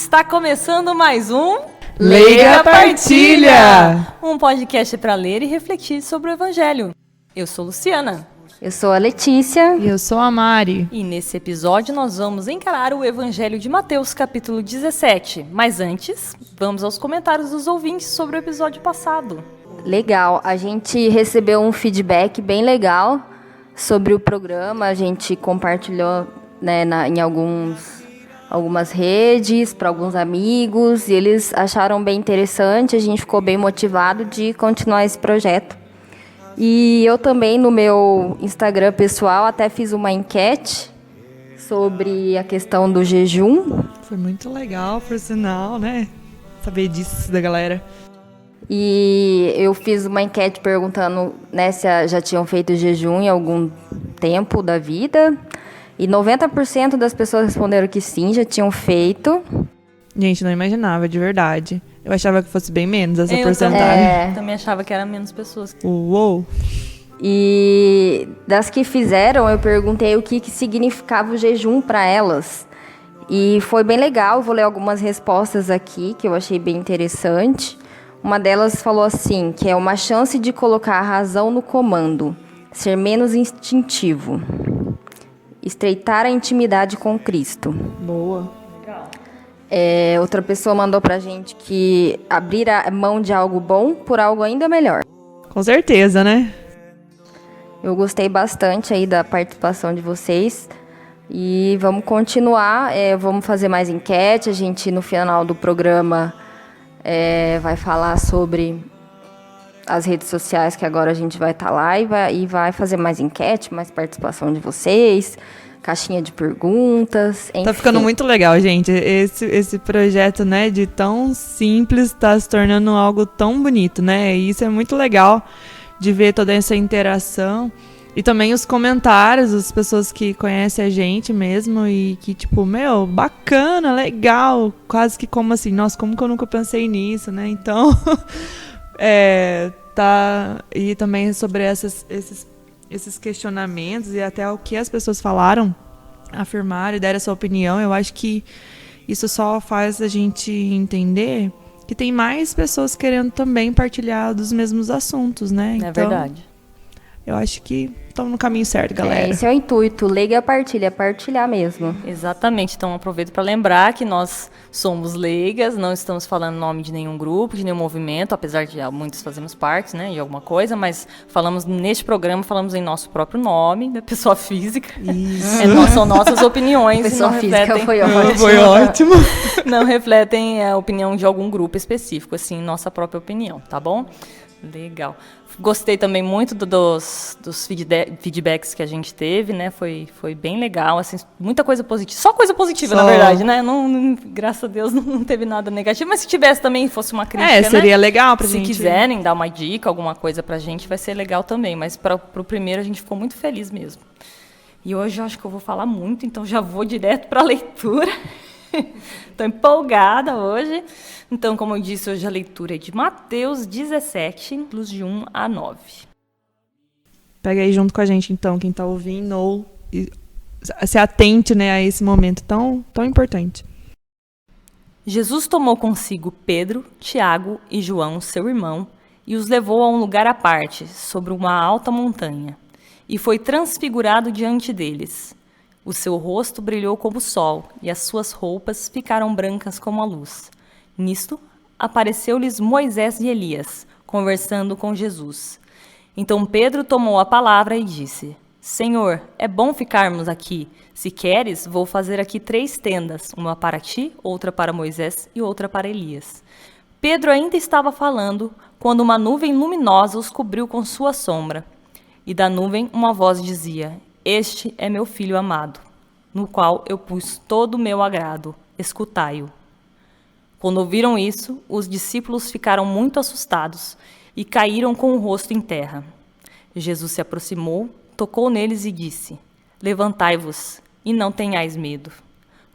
Está começando mais um Leiga Partilha! Um podcast para ler e refletir sobre o Evangelho. Eu sou Luciana. Eu sou a Letícia. E eu sou a Mari. E nesse episódio nós vamos encarar o Evangelho de Mateus, capítulo 17. Mas antes, vamos aos comentários dos ouvintes sobre o episódio passado. Legal, a gente recebeu um feedback bem legal sobre o programa. A gente compartilhou, né, em algumas redes, para alguns amigos, e eles acharam bem interessante, a gente ficou bem motivado de continuar esse projeto. E eu também, no meu Instagram pessoal, até fiz uma enquete sobre a questão do jejum. Foi muito legal, por sinal, né? Saber disso da galera. E eu fiz uma enquete perguntando, né, se já tinham feito jejum em algum tempo da vida. E 90% das pessoas responderam que sim, já tinham feito. Gente, não imaginava, de verdade. Eu achava que fosse bem menos essa Eu porcentagem. também achava que era menos pessoas. Uou! E das que fizeram, eu perguntei o que significava o jejum para elas. E foi bem legal, vou ler algumas respostas aqui, que eu achei bem interessante. Uma delas falou assim, que é uma chance de colocar a razão no comando, ser menos instintivo. Estreitar a intimidade com Cristo. Boa. Outra pessoa mandou pra gente que abrir a mão de algo bom por algo ainda melhor. Com certeza, né? Eu gostei bastante aí da participação de vocês. E vamos continuar, vamos fazer mais enquete. A gente, no final do programa, vai falar sobre as redes sociais, que agora a gente vai estar lá e vai fazer mais enquete, mais participação de vocês, caixinha de perguntas, enfim. Tá ficando muito legal, gente. Esse projeto, né, de tão simples, tá se tornando algo tão bonito, né? E isso é muito legal de ver toda essa interação. E também os comentários, as pessoas que conhecem a gente mesmo e que, tipo, meu, bacana, legal. Quase que como assim, nossa, como que eu nunca pensei nisso, né? Então... E também sobre esses questionamentos e até o que as pessoas falaram, afirmaram e deram a sua opinião. Eu acho que isso só faz a gente entender que tem mais pessoas querendo também partilhar dos mesmos assuntos, né? É verdade. Eu acho que estamos no caminho certo, galera. Esse é o intuito, leiga partilha, partilhar mesmo. Exatamente, então aproveito para lembrar que nós somos leigas, não estamos falando nome de nenhum grupo, de nenhum movimento, apesar de muitos fazemos parte, né, de alguma coisa, mas neste programa falamos em nosso próprio nome, da pessoa física. Isso. São nossas opiniões. Pessoa não física refletem, foi ótimo. Foi ótimo. Não refletem a opinião de algum grupo específico, assim, nossa própria opinião, tá bom? Legal. Gostei também muito dos feedbacks que a gente teve, né? Foi bem legal, assim, muita coisa positiva. Só coisa positiva, na verdade, né? Não, graças a Deus não teve nada negativo, mas se tivesse também, fosse uma crítica, seria legal pra se gente. Se quiserem dar uma dica, alguma coisa pra gente, vai ser legal também. Mas pro primeiro a gente ficou muito feliz mesmo. E hoje eu acho que eu vou falar muito, então já vou direto pra leitura. Estou empolgada hoje. Então, como eu disse, hoje a leitura é de Mateus 17, de 1 a 9. Pega aí junto com a gente, então, quem está ouvindo, ou se atente, né, a esse momento tão, tão importante. Jesus tomou consigo Pedro, Tiago e João, seu irmão, e os levou a um lugar à parte, sobre uma alta montanha, e foi transfigurado diante deles. O seu rosto brilhou como o sol, e as suas roupas ficaram brancas como a luz. Nisto, apareceu-lhes Moisés e Elias, conversando com Jesus. Então Pedro tomou a palavra e disse: Senhor, é bom ficarmos aqui. Se queres, vou fazer aqui 3 tendas, uma para ti, outra para Moisés e outra para Elias. Pedro ainda estava falando, quando uma nuvem luminosa os cobriu com sua sombra. E da nuvem uma voz dizia: Este é meu filho amado, no qual eu pus todo o meu agrado. Escutai-o. Quando ouviram isso, os discípulos ficaram muito assustados e caíram com o rosto em terra. Jesus se aproximou, tocou neles e disse: Levantai-vos e não tenhais medo.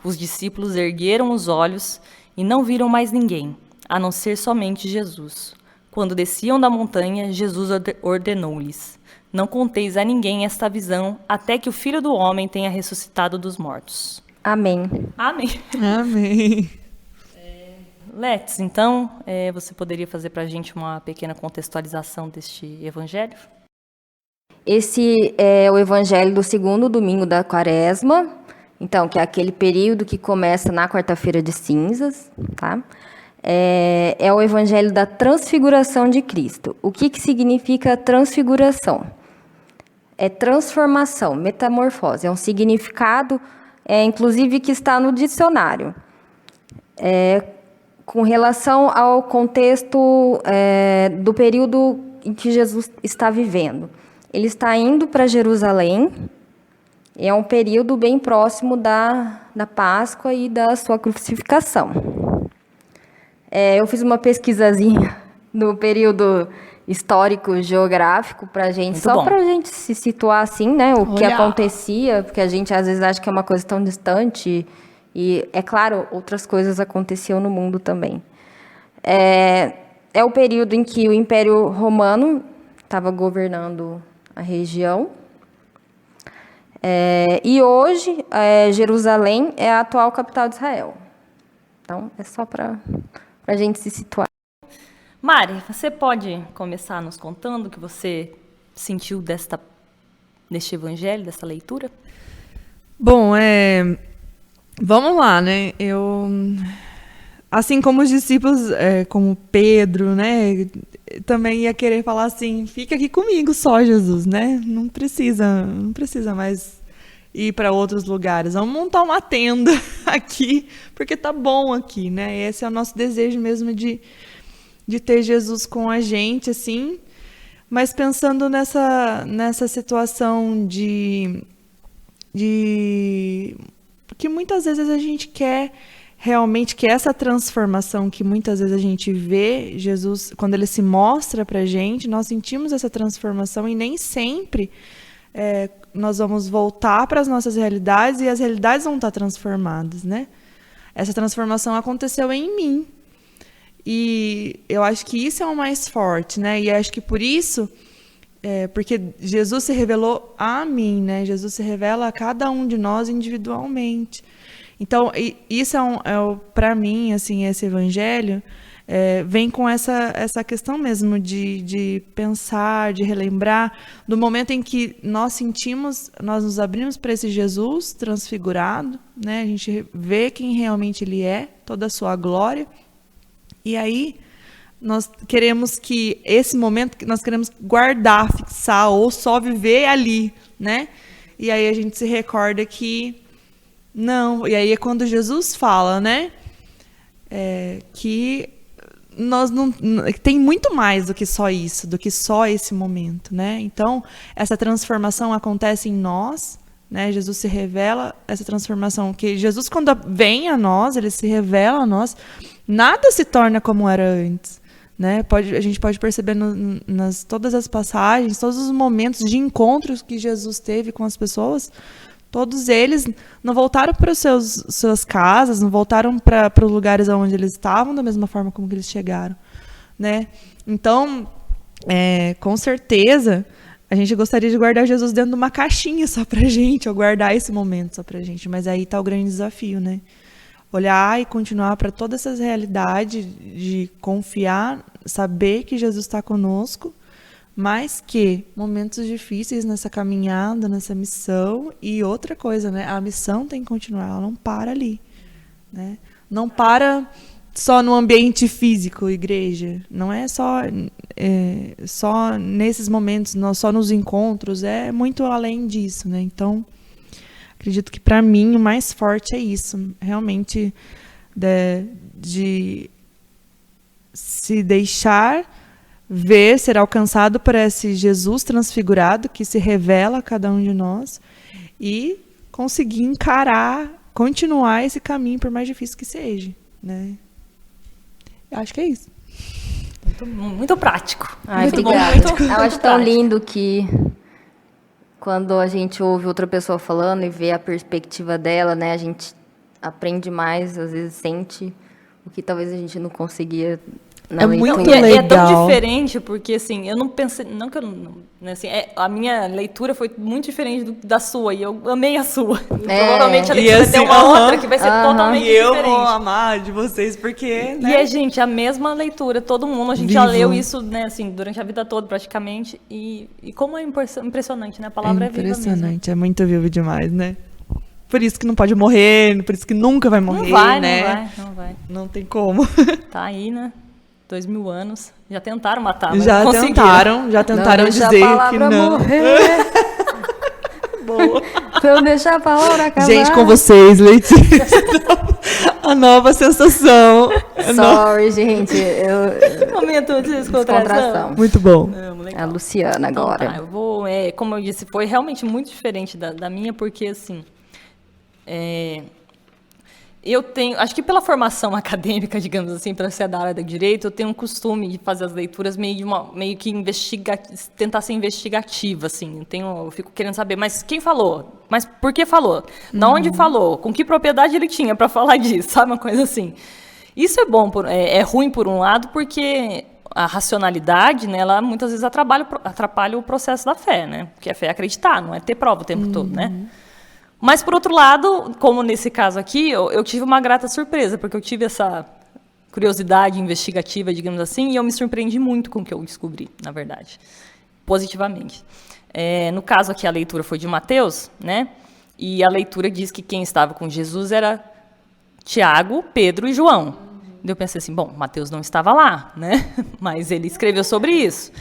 Os discípulos ergueram os olhos e não viram mais ninguém, a não ser somente Jesus. Quando desciam da montanha, Jesus ordenou-lhes: Não conteis a ninguém esta visão, até que o Filho do Homem tenha ressuscitado dos mortos. Amém. Amém. Amém. Letes, então, você poderia fazer para a gente uma pequena contextualização deste evangelho? Esse é o evangelho do segundo domingo da Quaresma, então, que é aquele período que começa na quarta-feira de cinzas, tá? É o evangelho da transfiguração de Cristo. O que significa transfiguração? É transformação, metamorfose. É um significado, inclusive, que está no dicionário. Com relação ao contexto do período em que Jesus está vivendo. Ele está indo para Jerusalém, é um período bem próximo da Páscoa e da sua crucificação. Eu fiz uma pesquisazinha no período histórico, geográfico, para a gente, só para a gente se situar assim, né, o que acontecia, porque a gente às vezes acha que é uma coisa tão distante, e, é claro, outras coisas aconteciam no mundo também. É o período em que o Império Romano estava governando a região. E hoje, Jerusalém é a atual capital de Israel. Então, é só para a gente se situar. Mari, você pode começar nos contando o que você sentiu deste evangelho, dessa leitura? Bom, vamos lá, né? Assim como os discípulos, como Pedro, né? Também ia querer falar assim, fica aqui comigo só, Jesus, né? Não precisa mais ir para outros lugares. Vamos montar uma tenda aqui, porque tá bom aqui, né? Esse é o nosso desejo mesmo de ter Jesus com a gente, assim. Mas pensando nessa situação de que muitas vezes a gente quer realmente, que essa transformação que muitas vezes a gente vê Jesus, quando ele se mostra pra gente, nós sentimos essa transformação e nem sempre nós vamos voltar para as nossas realidades e as realidades vão estar transformadas, né? Essa transformação aconteceu em mim. E eu acho que isso é o mais forte, né? E acho que por isso, porque Jesus se revelou a mim, né? Jesus se revela a cada um de nós individualmente. Então, isso para mim, assim, esse evangelho vem com essa questão mesmo de pensar, de relembrar do momento em que nós nos abrimos para esse Jesus transfigurado, né? A gente vê quem realmente ele é, toda a sua glória. E aí, nós queremos que esse momento, nós queremos guardar, fixar, ou só viver ali, né? E aí a gente se recorda que não, e aí é quando Jesus fala, né? Que nós não, tem muito mais do que só isso, do que só esse momento, né? Então, essa transformação acontece em nós, né? Jesus se revela, essa transformação, que Jesus, quando vem a nós, ele se revela a nós, nada se torna como era antes, né? A gente pode perceber nas todas as passagens, todos os momentos de encontros que Jesus teve com as pessoas, todos eles não voltaram para suas casas, não voltaram para os lugares onde eles estavam da mesma forma como que eles chegaram, né? Então, com certeza, a gente gostaria de guardar Jesus dentro de uma caixinha só para a gente, ou guardar esse momento só para a gente, mas aí está o grande desafio, né? Olhar e continuar para todas essas realidades, de confiar, saber que Jesus está conosco, mas que momentos difíceis nessa caminhada, nessa missão, e outra coisa, né? A missão tem que continuar, ela não para ali, né? Não para só no ambiente físico, igreja. Não é só nesses momentos, só nos encontros, é muito além disso, né? Então, acredito que para mim o mais forte é isso, realmente de se deixar ver, ser alcançado por esse Jesus transfigurado que se revela a cada um de nós e conseguir encarar, continuar esse caminho por mais difícil que seja, né? Eu acho que é isso. Muito prático. Ai, muito obrigada. bom, Eu acho tão lindo que quando a gente ouve outra pessoa falando e vê a perspectiva dela, né, a gente aprende mais, às vezes sente o que talvez a gente não conseguia na É muito leitura. É tão legal. diferente, porque assim, eu não pensei, não que eu não, né, assim, a minha leitura foi muito diferente da sua, e eu amei a sua. Provavelmente a E leitura assim, tem uma outra que vai ser totalmente E eu diferente. vou amar de vocês, porque, E né? gente, a mesma leitura, todo mundo, a gente Vivo. já leu isso, né, assim, durante a vida toda, praticamente, e como é impressionante, né, a palavra é viva mesmo. Impressionante, é muito vivo demais, né? Por isso que não pode morrer, por isso que nunca vai morrer, Não vai, né? não vai. Não tem como. Tá aí, né, 2000 anos, já tentaram matar, mas Já não conseguiram. já tentaram Não deixa a dizer palavra que não. morrer. Boa. Não deixa a palavra acabar. Gente, com vocês, Letícia. A nova sensação. Sorry, gente. Eu... Momento de Descontração. Muito bom. Não, legal. A Luciana Então, agora. tá, eu vou, como eu disse, foi realmente muito diferente da minha, porque assim, eu tenho, acho que pela formação acadêmica, digamos assim, para ser da área do direito, eu tenho um costume de fazer as leituras meio que tentar ser investigativa, assim. Eu fico querendo saber, mas quem falou? Mas por que falou? Da onde falou? Com que propriedade ele tinha para falar disso? Sabe, uma coisa assim. Isso é bom, é ruim por um lado, porque a racionalidade, né, ela muitas vezes atrapalha o processo da fé, né? Porque a fé é acreditar, não é ter prova o tempo todo, né? Mas, por outro lado, como nesse caso aqui, eu tive uma grata surpresa, porque eu tive essa curiosidade investigativa, digamos assim, e eu me surpreendi muito com o que eu descobri, na verdade, positivamente. No caso aqui, a leitura foi de Mateus, né? E a leitura diz que quem estava com Jesus era Tiago, Pedro e João. Eu pensei assim, bom, Mateus não estava lá, né? Mas ele escreveu sobre isso.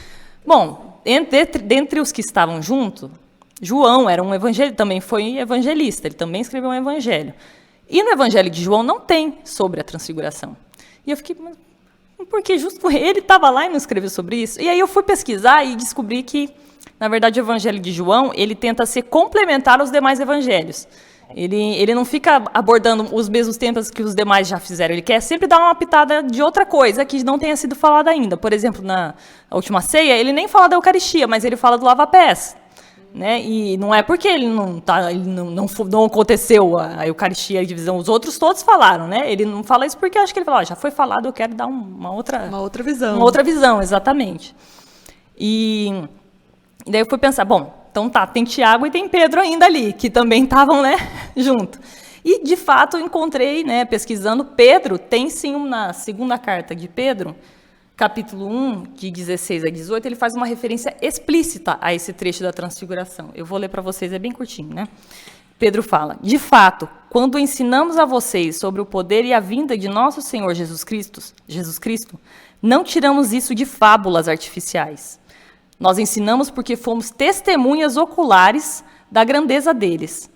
Bom, dentre os que estavam junto, João era um evangelista, também foi evangelista, ele também escreveu um evangelho. E no evangelho de João não tem sobre a transfiguração. E eu fiquei, mas por que justo ele estava lá e não escreveu sobre isso? E aí eu fui pesquisar e descobri que, na verdade, o evangelho de João, ele tenta ser complementar aos demais evangelhos. Ele não fica abordando os mesmos temas que os demais já fizeram. Ele quer sempre dar uma pitada de outra coisa que não tenha sido falada ainda. Por exemplo, na última ceia, ele nem fala da Eucaristia, mas ele fala do lava-pés. Né? E não é porque ele não aconteceu a Eucaristia e a divisão, os outros todos falaram, né? Ele não fala isso porque eu acho que ele falou, já foi falado, eu quero dar uma outra visão. Uma outra visão, exatamente. E daí eu fui pensar, bom, então tá, tem Tiago e tem Pedro ainda ali, que também estavam, né, junto. E, de fato, eu encontrei, né, pesquisando, Pedro tem sim, na segunda carta de Pedro, capítulo 1, de 16 a 18, ele faz uma referência explícita a esse trecho da transfiguração. Eu vou ler para vocês, é bem curtinho, né? Pedro fala, de fato, quando ensinamos a vocês sobre o poder e a vinda de nosso Senhor Jesus Cristo, não tiramos isso de fábulas artificiais. Nós ensinamos porque fomos testemunhas oculares da grandeza deles,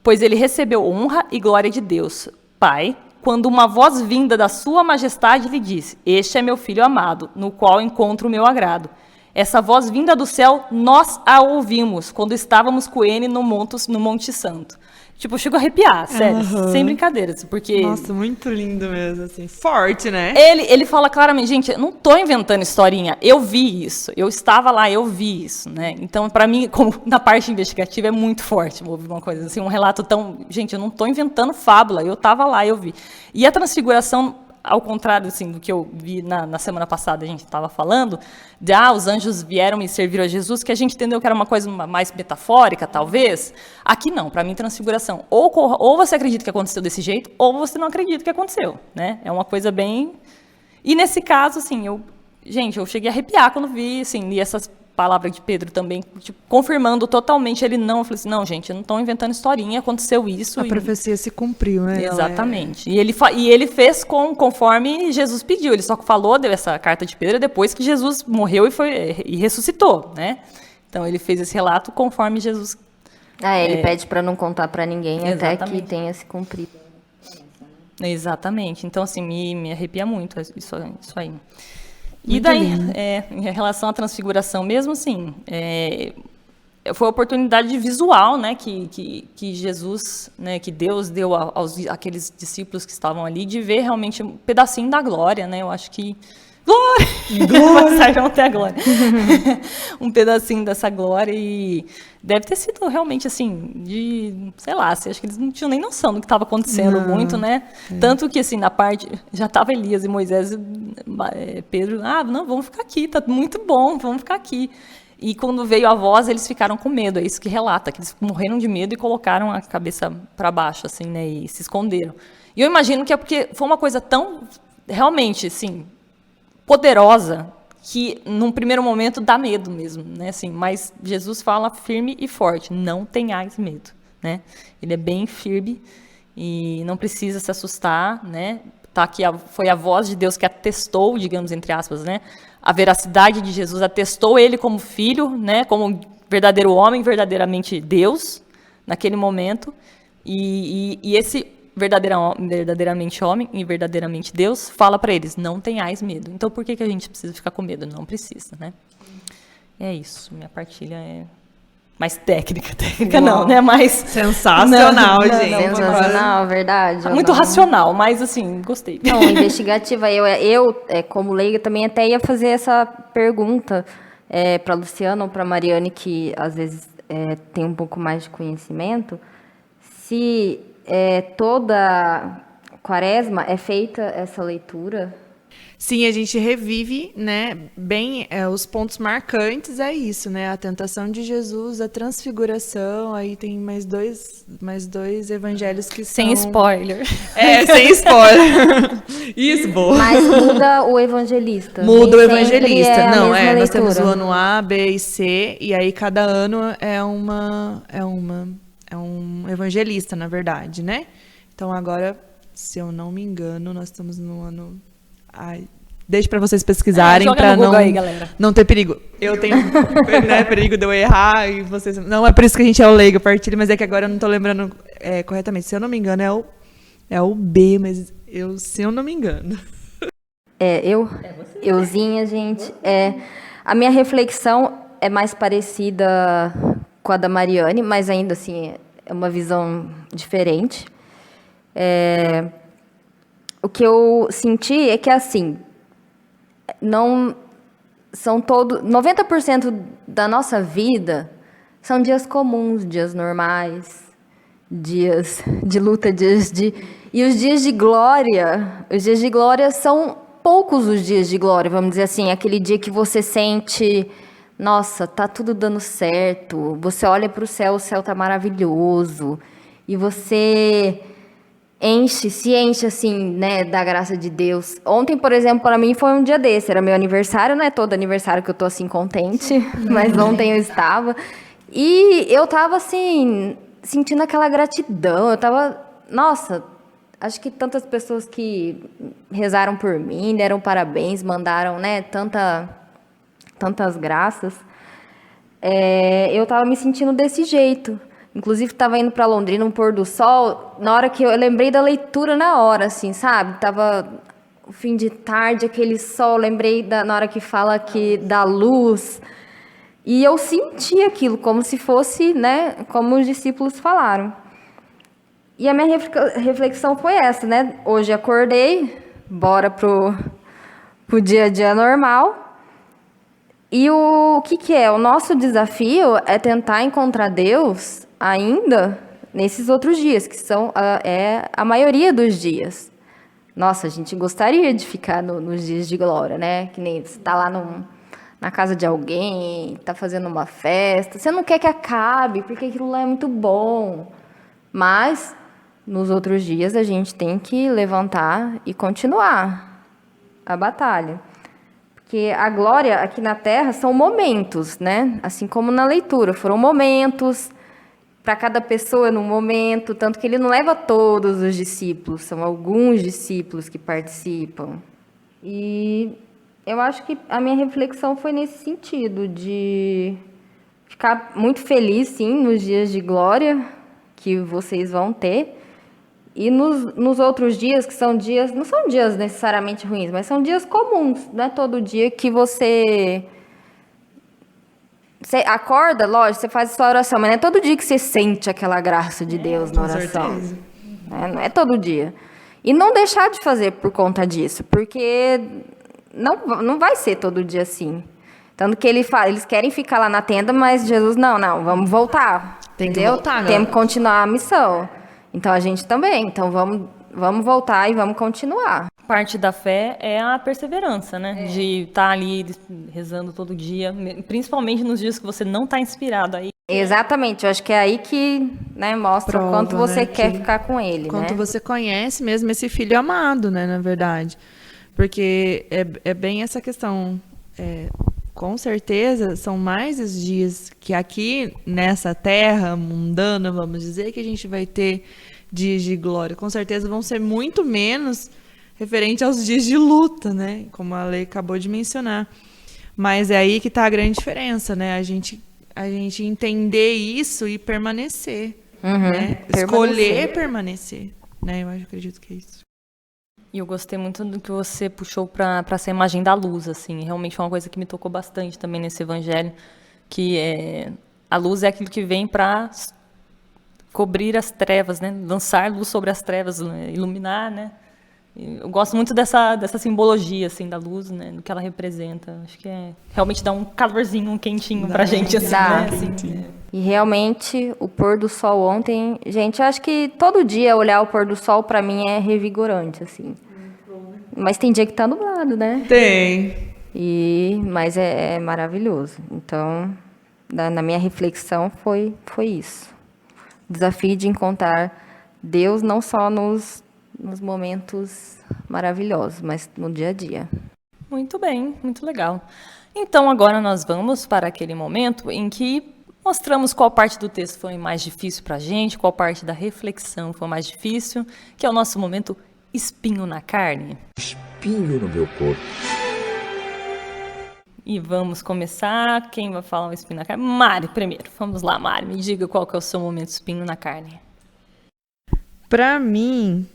pois ele recebeu honra e glória de Deus, Pai, quando uma voz vinda da sua majestade lhe disse, este é meu filho amado, no qual encontro o meu agrado. Essa voz vinda do céu, nós a ouvimos, quando estávamos com ele no Monte Santo. Tipo, eu chego a arrepiar, sério, sem brincadeiras, porque... Nossa, muito lindo mesmo, assim, forte, né? Ele fala claramente, gente, eu não estou inventando historinha, eu vi isso, eu estava lá, eu vi isso, né? Então, para mim, como na parte investigativa, é muito forte ouvir uma coisa assim, um relato tão... Gente, eu não estou inventando fábula, eu estava lá, eu vi. E a transfiguração, ao contrário assim, do que eu vi na semana passada, a gente estava falando, de os anjos vieram e serviram a Jesus, que a gente entendeu que era uma coisa mais metafórica, talvez. Aqui não, para mim, transfiguração. Ou você acredita que aconteceu desse jeito, ou você não acredita que aconteceu. Né? É uma coisa bem... E nesse caso, assim, eu cheguei a arrepiar quando vi, assim, li essas palavras de Pedro também, tipo, confirmando totalmente ele não. Eu falei assim, não, gente, eu não estou inventando historinha, aconteceu isso. A profecia se cumpriu, né? Exatamente. E ele fez conforme Jesus pediu. Ele só deu essa carta de Pedro depois que Jesus morreu e ressuscitou, né? Então, ele fez esse relato conforme Jesus... Ele pede para não contar para ninguém até que tenha se cumprido. Exatamente. Então, assim, me arrepia muito isso aí. E daí, em relação à transfiguração mesmo, assim, foi a oportunidade visual, né, que Jesus, né, que Deus deu aqueles discípulos que estavam ali, de ver realmente um pedacinho da glória, né? Eu acho que glória! Saíram até a glória. Um pedacinho dessa glória e deve ter sido realmente assim, sei lá, assim, acho que eles não tinham nem noção do que estava acontecendo muito, né? Tanto que assim, na parte, já estava Elias e Moisés e Pedro, não, vamos ficar aqui, tá muito bom, vamos ficar aqui. E quando veio a voz, eles ficaram com medo, é isso que relata, que eles morreram de medo e colocaram a cabeça para baixo, assim, né, e se esconderam. E eu imagino que é porque foi uma coisa tão, realmente, assim, poderosa, que num primeiro momento dá medo mesmo, né, assim, mas Jesus fala firme e forte, não tenhais medo, né, ele é bem firme e não precisa se assustar, né, tá aqui, foi a voz de Deus que atestou, digamos, entre aspas, né, a veracidade de Jesus, atestou ele como filho, né, como verdadeiro homem, verdadeiramente Deus, naquele momento, e esse verdadeiramente homem e verdadeiramente Deus fala para eles, não tenhais medo. Então, por que a gente precisa ficar com medo? Não precisa, né? É isso, minha partilha é mais técnica não, né? Mais sensacional, gente. Sensacional, verdade. Muito racional, mas assim, gostei. Não, investigativa. Eu como leiga, também até ia fazer essa pergunta para Luciana ou para Mariane, que às vezes tem um pouco mais de conhecimento, se toda quaresma é feita essa leitura. Sim, a gente revive, né, bem os pontos marcantes, é isso, né, a tentação de Jesus, a transfiguração, aí tem mais dois evangelhos que sem spoiler. Sem spoiler. Isso, boa. Mas muda o evangelista. Muda o evangelista. Não, nós temos o ano A, B e C, e aí cada ano é um evangelista, na verdade, né? Então agora, se eu não me engano, nós estamos no ano... deixa para vocês pesquisarem para não ter perigo. Eu tenho perigo de eu errar e vocês... Não é por isso que a gente é o leigo, partilha, mas é que agora eu não tô lembrando corretamente. Se eu não me engano, é o B, mas se eu não me engano. Euzinha, gente. A minha reflexão é mais parecida com a da Mariane, mas ainda assim é uma visão diferente. O que eu senti é que, assim, não são 90% da nossa vida são dias comuns, dias normais, dias de luta, e os dias de glória são poucos os dias de glória, vamos dizer assim, aquele dia que você sente, nossa, tá tudo dando certo, você olha para o céu tá maravilhoso, e você se enche assim, né, da graça de Deus. Ontem, por exemplo, para mim foi um dia desse, era meu aniversário, não é todo aniversário que eu tô assim contente, mas ontem eu estava, e eu tava assim, sentindo aquela gratidão, eu tava, nossa, acho que tantas pessoas que rezaram por mim, deram parabéns, mandaram, né, tantas graças, eu tava me sentindo desse jeito. Inclusive, estava indo para Londrina, no pôr do sol, na hora que eu lembrei da leitura na hora, assim, sabe? Tava o fim de tarde, aquele sol, lembrei na hora que fala que da luz. E eu senti aquilo, como se fosse, né, como os discípulos falaram. E a minha reflexão foi essa, né? Hoje acordei, bora pro dia a dia normal. E o que é? O nosso desafio é tentar encontrar Deus ainda nesses outros dias, que são a maioria dos dias. Nossa, a gente gostaria de ficar nos dias de glória, né? Que nem você está lá na casa de alguém, está fazendo uma festa, você não quer que acabe, porque aquilo lá é muito bom. Mas, nos outros dias, a gente tem que levantar e continuar a batalha. Porque a glória aqui na Terra são momentos, né? Assim como na leitura, foram momentos para cada pessoa num momento, tanto que ele não leva todos os discípulos, são alguns discípulos que participam. E eu acho que a minha reflexão foi nesse sentido, de ficar muito feliz, sim, nos dias de glória que vocês vão ter, e nos outros dias, que são dias, não são dias necessariamente ruins, mas são dias comuns, não é todo dia que você acorda, lógico, você faz a sua oração, mas não é todo dia que você sente aquela graça de Deus na oração. Não é todo dia. E não deixar de fazer por conta disso, porque não vai ser todo dia assim. Tanto que eles querem ficar lá na tenda, mas Jesus, não, vamos voltar. Tem que entendeu? voltar, né? Temos que continuar a missão. Então, a gente também. Então, vamos voltar e vamos continuar. Parte da fé é a perseverança, né? De estar ali rezando todo dia, principalmente nos dias que você não está inspirado. Aí Exatamente, eu acho que é aí que, né, mostra o quanto você né, quer ficar com ele, quanto né? você conhece mesmo esse filho amado, né, na verdade. Porque é bem essa questão. Com certeza, são mais os dias que aqui, nessa terra mundana, vamos dizer, que a gente vai ter dias de glória. Com certeza vão ser muito menos referente aos dias de luta, né? Como a Lei acabou de mencionar. Mas é aí que está a grande diferença, né? A gente entender isso e permanecer, né? Escolher permanecer, né? Eu acredito que é isso. E eu gostei muito do que você puxou para essa imagem da luz, assim. Realmente foi uma coisa que me tocou bastante também nesse evangelho, que a luz é aquilo que vem para cobrir as trevas, né? Lançar luz sobre as trevas, né? Iluminar, né? Eu gosto muito dessa simbologia, assim, da luz, né? Do que ela representa. Acho que realmente dá um calorzinho, um quentinho pra gente, assim, né? Assim, E realmente, o pôr do sol ontem... Gente, eu acho que todo dia olhar o pôr do sol, pra mim, é revigorante, assim. Mas tem dia que tá nublado, né? Tem. Mas é maravilhoso. Então, na minha reflexão, foi isso. O desafio de encontrar Deus não só nos momentos maravilhosos, mas no dia a dia. Muito bem, muito legal. Então, agora nós vamos para aquele momento em que mostramos qual parte do texto foi mais difícil para a gente, qual parte da reflexão foi mais difícil, que é o nosso momento espinho na carne. Espinho no meu corpo. E vamos começar. Quem vai falar um espinho na carne? Mário, primeiro. Vamos lá, Mário. Me diga qual que é o seu momento espinho na carne. Para mim,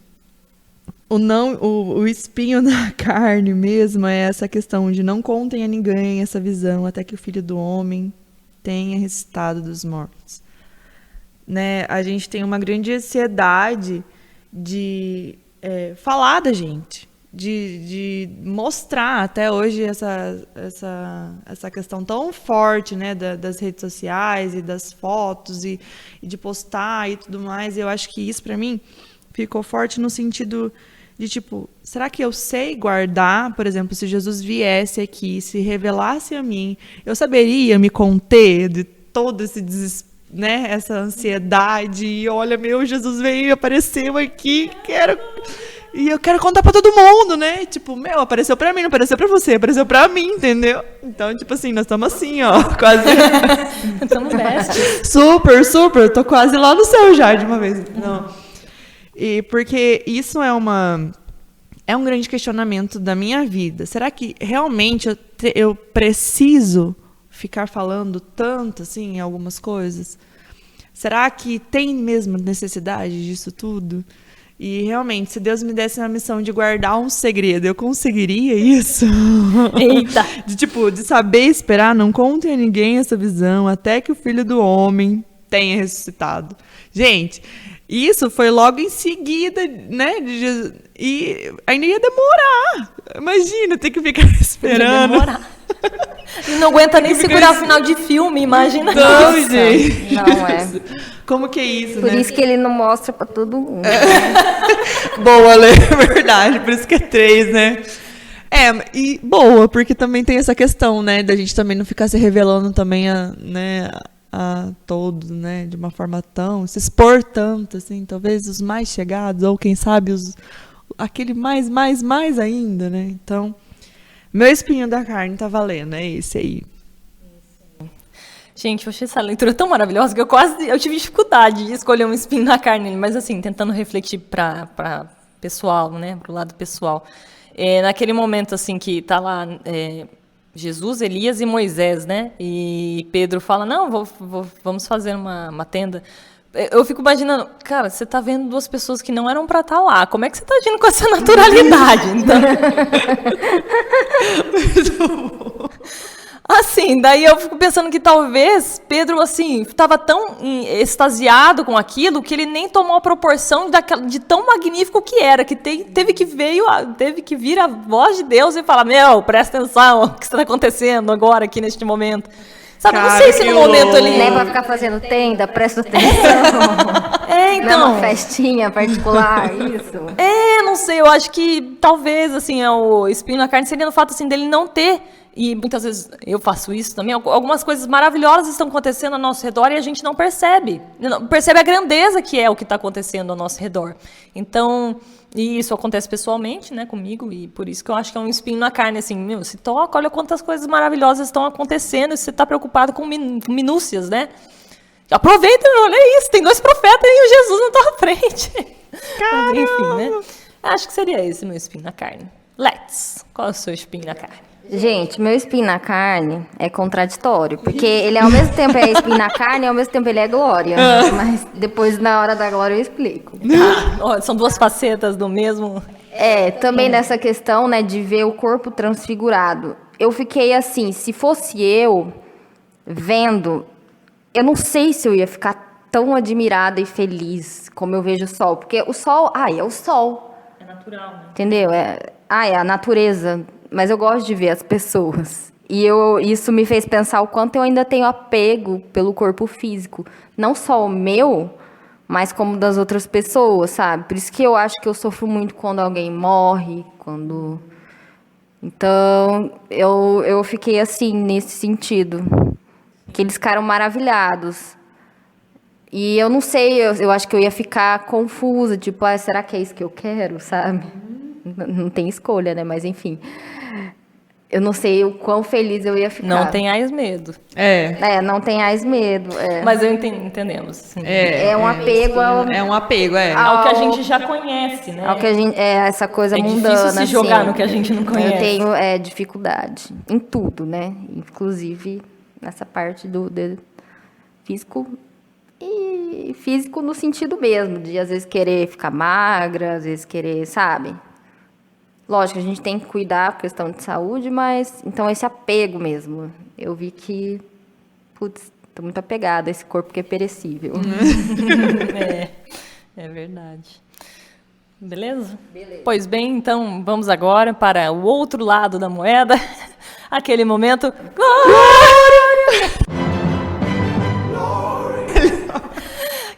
o espinho na carne mesmo é essa questão de não contem a ninguém essa visão até que o Filho do Homem tenha ressuscitado dos mortos. Né? A gente tem uma grande ansiedade de falar da gente, de mostrar até hoje essa questão tão forte, né, das redes sociais e das fotos e de postar e tudo mais. Eu acho que isso para mim ficou forte no sentido de tipo, será que eu sei guardar, por exemplo, se Jesus viesse aqui, se revelasse a mim, eu saberia me conter de todo esse desespero, né, essa ansiedade, e olha, meu, Jesus veio, apareceu aqui, e eu quero contar pra todo mundo, né? Tipo, meu, apareceu pra mim, não apareceu pra você, apareceu pra mim, entendeu? Então, tipo assim, nós estamos assim, ó, quase. Estamos bestes. Super, eu tô quase lá no céu já, de uma vez. Não. E porque isso é um grande questionamento da minha vida. Será que realmente eu preciso ficar falando tanto, assim, em algumas coisas? Será que tem mesmo necessidade disso tudo? E realmente, se Deus me desse uma missão de guardar um segredo, eu conseguiria isso? Eita! de saber esperar, não contem a ninguém essa visão, até que o Filho do Homem tenha ressuscitado. Gente, isso foi logo em seguida, né? De Jesus, e ainda ia demorar. Imagina, ter que ficar esperando. Ia demorar. E não aguenta nem segurar o final de filme, imagina. Não, gente. Não é. Como que é isso, Por né? isso que ele não mostra pra todo mundo. Boa, Lê, é verdade. Por isso que é 3, né? E boa, porque também tem essa questão, né? Da gente também não ficar se revelando também a todos, né? De uma forma tão... Se expor tanto, assim. Talvez os mais chegados, ou quem sabe aquele mais ainda, né? Então, meu espinho da carne tá valendo, é esse aí. Gente, eu achei essa leitura tão maravilhosa que eu tive dificuldade de escolher um espinho na carne, mas assim, tentando refletir para pessoal, né, pro lado pessoal. Naquele momento assim que tá lá Jesus, Elias e Moisés, né? E Pedro fala: "Não, vamos fazer uma tenda". Eu fico imaginando, cara, você tá vendo duas pessoas que não eram para estar lá. Como é que você tá agindo com essa naturalidade? Então... Assim, daí eu fico pensando que talvez Pedro, assim, estava tão extasiado com aquilo que ele nem tomou a proporção de tão magnífico que era, que teve que vir a voz de Deus e falar, meu, presta atenção, o que está acontecendo agora, aqui neste momento. Sabe, Cara, não sei se no momento ele... Não é pra ficar fazendo tenda, presta atenção. Então... Não é uma festinha particular, isso. Não sei, eu acho que talvez, assim, o espinho na carne seria no fato, assim, dele não ter, e muitas vezes eu faço isso também, algumas coisas maravilhosas estão acontecendo ao nosso redor e a gente não percebe. Não percebe a grandeza que é o que está acontecendo ao nosso redor. Então, e isso acontece pessoalmente, né, comigo, e por isso que eu acho que é um espinho na carne, assim, meu, se toca, olha quantas coisas maravilhosas estão acontecendo e você está preocupado com minúcias, né? Aproveita, olha isso, tem 2 profetas e o Jesus na tua frente. Mas, enfim, né? Acho que seria esse meu espinho na carne. Let's, qual é o seu espinho na carne? Gente, meu espinho na carne é contraditório, porque ele ao mesmo tempo é espinho na carne e ao mesmo tempo ele é glória. Mas depois, na hora da glória, eu explico. São 2 facetas do mesmo... Também nessa questão, né, de ver o corpo transfigurado. Eu fiquei assim, se fosse eu vendo, eu não sei se eu ia ficar tão admirada e feliz como eu vejo o sol. Porque o sol, é o sol. É natural, né? Entendeu? É a natureza. Mas eu gosto de ver as pessoas. E isso me fez pensar o quanto eu ainda tenho apego pelo corpo físico. Não só o meu, mas como das outras pessoas, sabe? Por isso que eu acho que eu sofro muito quando alguém morre, quando... Então, eu fiquei assim, nesse sentido. Que eles ficaram maravilhados. E eu não sei, eu acho que eu ia ficar confusa, tipo, será que é isso que eu quero, sabe? Não tem escolha, né? Mas, enfim. Eu não sei o quão feliz eu ia ficar. Não tenhais medo. Não tenhais medo. Mas entendemos. Sim. É um apego ao... É um apego, Ao que a gente já conhece, né? Ao que a gente... essa coisa mundana, difícil se jogar assim. no que a gente não conhece. Eu tenho dificuldade em tudo, né? Inclusive nessa parte do físico... E físico no sentido mesmo, de às vezes querer ficar magra, às vezes querer, sabe? Lógico, a gente tem que cuidar por questão de saúde, mas... Então, esse apego mesmo. Eu vi que... Putz, tô muito apegada a esse corpo que é perecível. É verdade. Beleza? Pois bem, então, vamos agora para o outro lado da moeda. Aquele momento... Glória!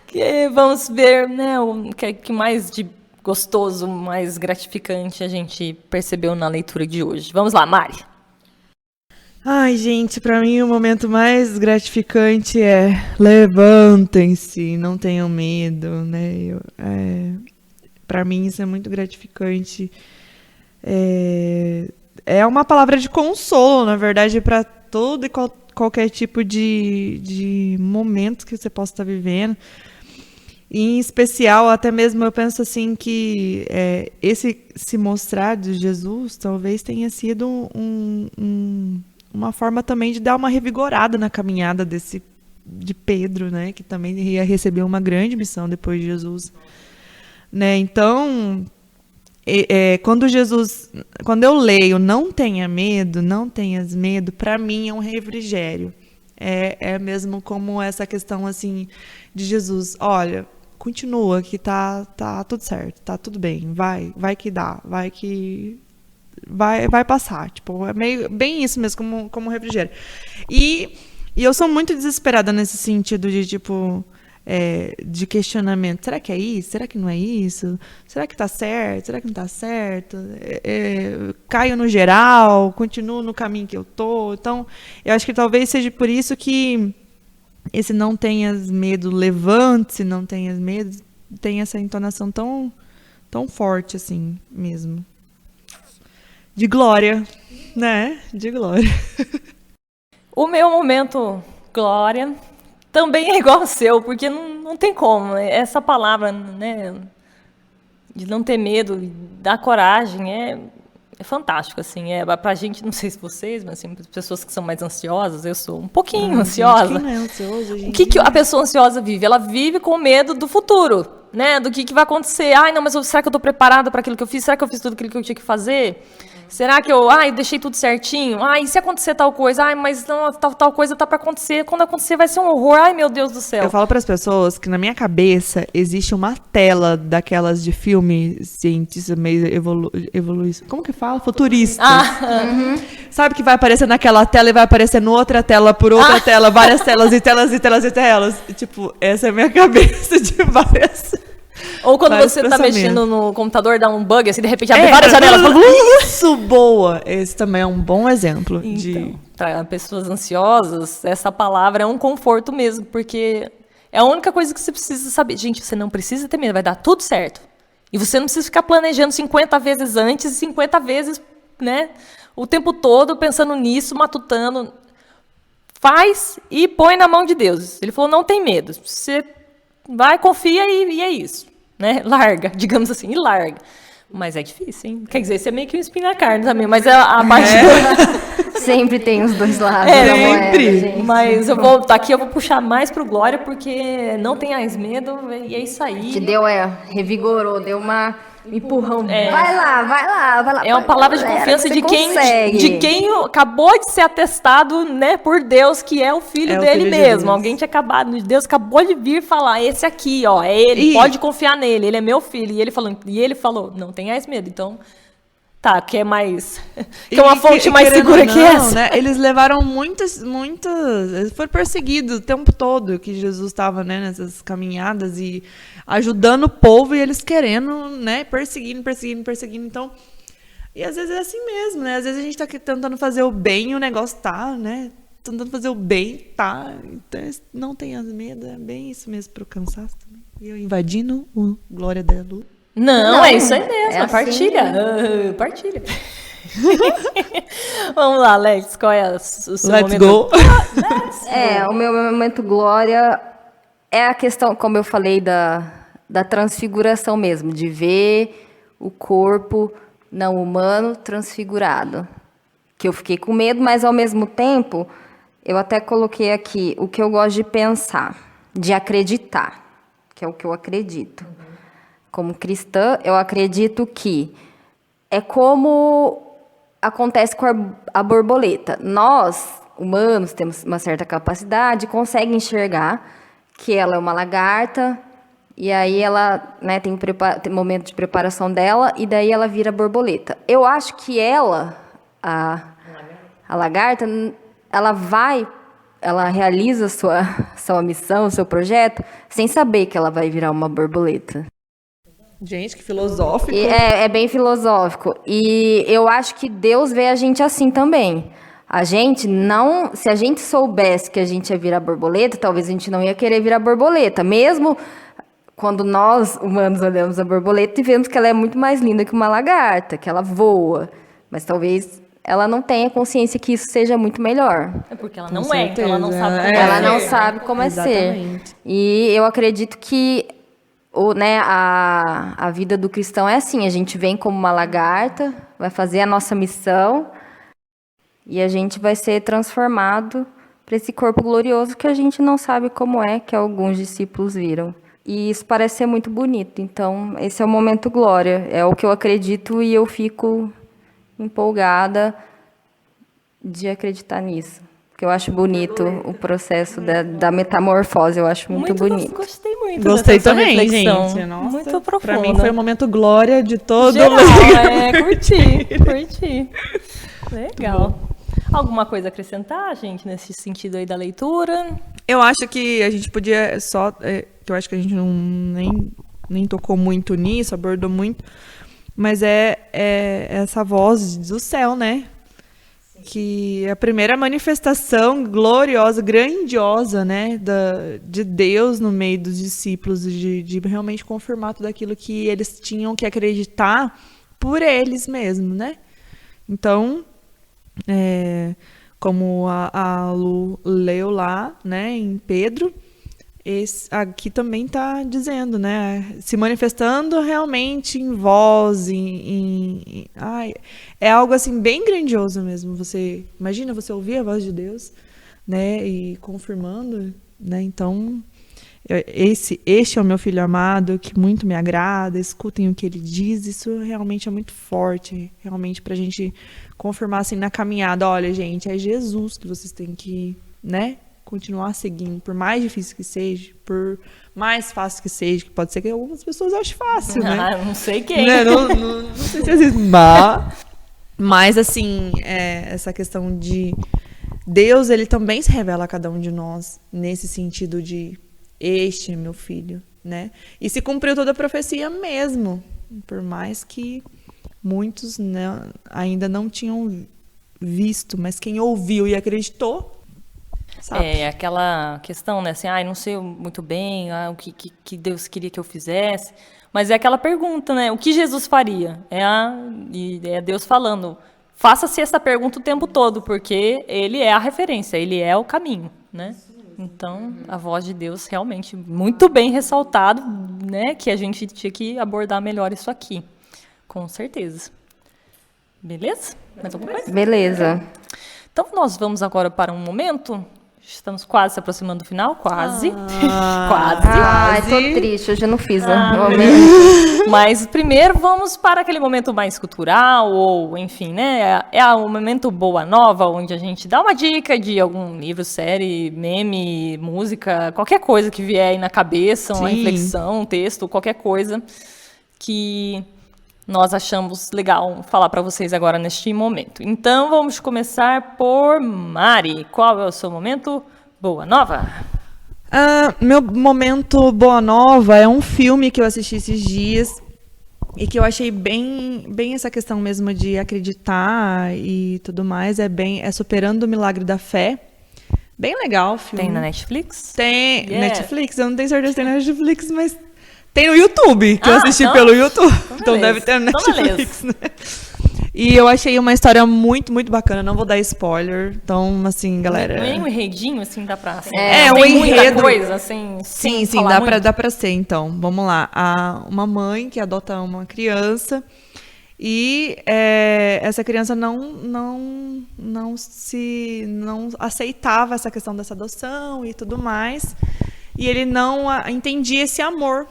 Que vamos ver, né, o que mais de gostoso, mais gratificante a gente percebeu na leitura de hoje. Vamos lá, Mari. Ai, gente, pra mim o momento mais gratificante é levantem-se, não tenham medo, né? Pra mim isso é muito gratificante. É uma palavra de consolo, na verdade, para todo e qualquer tipo de momento que você possa estar vivendo. Em especial, até mesmo eu penso assim que esse se mostrar de Jesus talvez tenha sido uma forma também de dar uma revigorada na caminhada de Pedro, né, que também ia receber uma grande missão depois de Jesus, né? Então, quando eu leio não tenha medo, não tenhas medo, para mim é um refrigério. É mesmo como essa questão assim de Jesus, olha, continua que tá tudo certo, tá tudo bem, vai que dá, vai passar, tipo, é meio bem isso mesmo, como refrigério. E eu sou muito desesperada nesse sentido de tipo de questionamento. Será que é isso? Será que não é isso? Será que tá certo? Será que não tá certo? Caio no geral? Continuo no caminho que eu tô? Então, eu acho que talvez seja por isso que esse não tenhas medo, levante-se, não tenhas medo, tem essa entonação tão, tão forte assim mesmo. De glória, né? De glória. O meu momento glória também é igual ao seu, porque não tem como. Essa palavra, né, de não ter medo, dar coragem, é fantástico, assim. Pra gente, não sei se vocês, mas assim, pessoas que são mais ansiosas, eu sou um pouquinho ansiosa. Gente, quem não é ansioso, gente? O que a pessoa ansiosa vive? Ela vive com medo do futuro, né? Do que vai acontecer. Ai, não, mas será que eu estou preparada para aquilo que eu fiz? Será que eu fiz tudo aquilo que eu tinha que fazer? Será que eu deixei tudo certinho? E se acontecer tal coisa? Mas não, tal coisa tá pra acontecer. Quando acontecer vai ser um horror. Ai, meu Deus do céu. Eu falo para as pessoas que na minha cabeça existe uma tela daquelas de filme cientista meio evoluído. Como que fala? Futurista. Sabe que vai aparecer naquela tela e vai aparecer no outra tela, por outra tela, várias telas e telas e telas e telas. E, tipo, essa é a minha cabeça de várias. Ou quando vários você tá pensamentos. mexendo no computador, dá um bug, assim, de repente abre várias janelas. Isso, boa! Esse também é um bom exemplo de... Então, para pessoas ansiosas, essa palavra é um conforto mesmo, porque é a única coisa que você precisa saber. Gente, você não precisa ter medo, vai dar tudo certo. E você não precisa ficar planejando 50 vezes antes e 50 vezes, né, o tempo todo pensando nisso, matutando. Faz e põe na mão de Deus. Ele falou, não tem medo. Você vai, confia e é isso. Né? Larga, digamos assim, e larga. Mas é difícil, hein? Quer dizer, você é meio que um espinho na carne também, mas a parte... Sempre tem os dois lados É, da moeda, sempre. gente. Mas eu vou puxar mais pro Glória, porque não tenhais medo, e é isso aí. Te deu, revigorou, deu uma empurrão. É. Vai lá, vai lá, vai lá. É uma palavra de Galera, confiança você de consegue. quem acabou de ser atestado, né, por Deus, que é o filho É o dele filho de mesmo. Deus. Alguém tinha acabado, Deus acabou de vir falar, esse aqui, ó, é ele, E- pode confiar nele, ele é meu filho. E ele falou, não tenhais medo. Então, tá, que é mais... que é uma fonte mais querendo segura ou que não, essa. Né, eles levaram muitas... Eles foram perseguidos o tempo todo que Jesus estava, né, nessas caminhadas e ajudando o povo e eles querendo, né, perseguindo. Então, e às vezes é assim mesmo, né? Às vezes a gente tá aqui tentando fazer o bem e o negócio tá, né? Tentando fazer o bem, tá? Então, não tenha medo, é bem isso mesmo pro cansaço também. E eu invadindo o Glória da Lu. Não, é isso aí mesmo, é assim partilha. Partilha. Vamos lá, Alex, qual é o seu Let's momento? go! O meu momento glória é a questão, como eu falei, da transfiguração mesmo, de ver o corpo não humano transfigurado. Que eu fiquei com medo, mas ao mesmo tempo, eu até coloquei aqui o que eu gosto de pensar, de acreditar, que é o que eu acredito. Como cristã, eu acredito que é como acontece com a borboleta. Nós, humanos, temos uma certa capacidade, consegue enxergar que ela é uma lagarta, e aí ela, né, tem momento de preparação dela, e daí ela vira borboleta. Eu acho que ela, a lagarta, ela realiza sua missão, seu projeto, sem saber que ela vai virar uma borboleta. Gente, que filosófico. É bem filosófico. E eu acho que Deus vê a gente assim também. A gente não... Se a gente soubesse que a gente ia virar borboleta, talvez a gente não ia querer virar borboleta. Mesmo quando nós, humanos, olhamos a borboleta e vemos que ela é muito mais linda que uma lagarta, que ela voa. Mas talvez ela não tenha consciência que isso seja muito melhor. É porque ela Com não é, então ela não certeza. sabe como Ela é não ser. sabe como é ser. Exatamente. E eu acredito que a vida do cristão é assim, a gente vem como uma lagarta, vai fazer a nossa missão e a gente vai ser transformado para esse corpo glorioso que a gente não sabe como é, que alguns discípulos viram. E isso parece ser muito bonito, então esse é o momento glória, é o que eu acredito e eu fico empolgada de acreditar nisso. Porque eu acho bonito o processo da metamorfose, eu acho muito bonito. Gostei muito Gostei dessa sua também, reflexão. gente. Nossa, Muito profunda. Pra mim foi o momento glória de todo Geral, curti. Legal. Alguma coisa a acrescentar, gente, nesse sentido aí da leitura? Eu acho que a gente podia só... que eu acho que a gente nem tocou muito nisso, abordou muito. Mas é essa voz do céu, né? Que é a primeira manifestação gloriosa, grandiosa, né? De Deus no meio dos discípulos, de realmente confirmar tudo aquilo que eles tinham que acreditar por eles mesmos, né? Então... como a Lu leu lá, né, em Pedro, aqui também está dizendo, né, se manifestando realmente em voz, é algo assim bem grandioso mesmo. Você imagina você ouvir a voz de Deus, né, e confirmando, né? Então Este é o meu filho amado, que muito me agrada, escutem o que ele diz. Isso realmente é muito forte, realmente pra gente confirmar assim na caminhada. Olha, gente, é Jesus que vocês têm que, né, continuar seguindo, por mais difícil que seja, por mais fácil que seja, que pode ser que algumas pessoas achem fácil, né? Não sei quem. Né? Não sei se existe, mas assim, essa questão de Deus, ele também se revela a cada um de nós, nesse sentido de este é meu filho, né? E se cumpriu toda a profecia mesmo, por mais que muitos, né, ainda não tinham visto, mas quem ouviu e acreditou, sabe? É aquela questão, né? Assim, não sei muito bem o que Deus queria que eu fizesse. Mas é aquela pergunta, né? O que Jesus faria? É Deus falando. Faça-se essa pergunta o tempo todo, porque ele é a referência, ele é o caminho, né? Então, a voz de Deus realmente muito bem ressaltado, né? Que a gente tinha que abordar melhor isso aqui. Com certeza. Beleza? Mais alguma coisa? Beleza. Então, nós vamos agora para um momento. Estamos quase se aproximando do final, quase. Quase. Ai, tô triste, hoje eu não fiz o momento. Mas primeiro vamos para aquele momento mais cultural, ou enfim, né? É o momento Boa Nova, onde a gente dá uma dica de algum livro, série, meme, música, qualquer coisa que vier aí na cabeça, uma reflexão, um texto, qualquer coisa que nós achamos legal falar para vocês agora neste momento. Então, vamos começar por Mari. Qual é o seu momento Boa Nova? Meu momento Boa Nova é um filme que eu assisti esses dias e que eu achei bem essa questão mesmo de acreditar e tudo mais. É Superando o Milagre da Fé. Bem legal o filme. Tem na Netflix? Tem. Netflix? Eu não tenho certeza se tem na Netflix, mas tem no YouTube, que eu assisti então, pelo YouTube. Então beleza. deve ter no Então, Netflix, né? E eu achei uma história muito, muito bacana. Não vou dar spoiler. Então, assim, galera... Nem um enredinho, assim, dá pra... Assim, o tem muita enredo... coisa, assim... Sim, falar dá pra ser, então. Vamos lá. Uma mãe que adota uma criança e essa criança não aceitava essa questão dessa adoção e tudo mais. E ele não entendia esse amor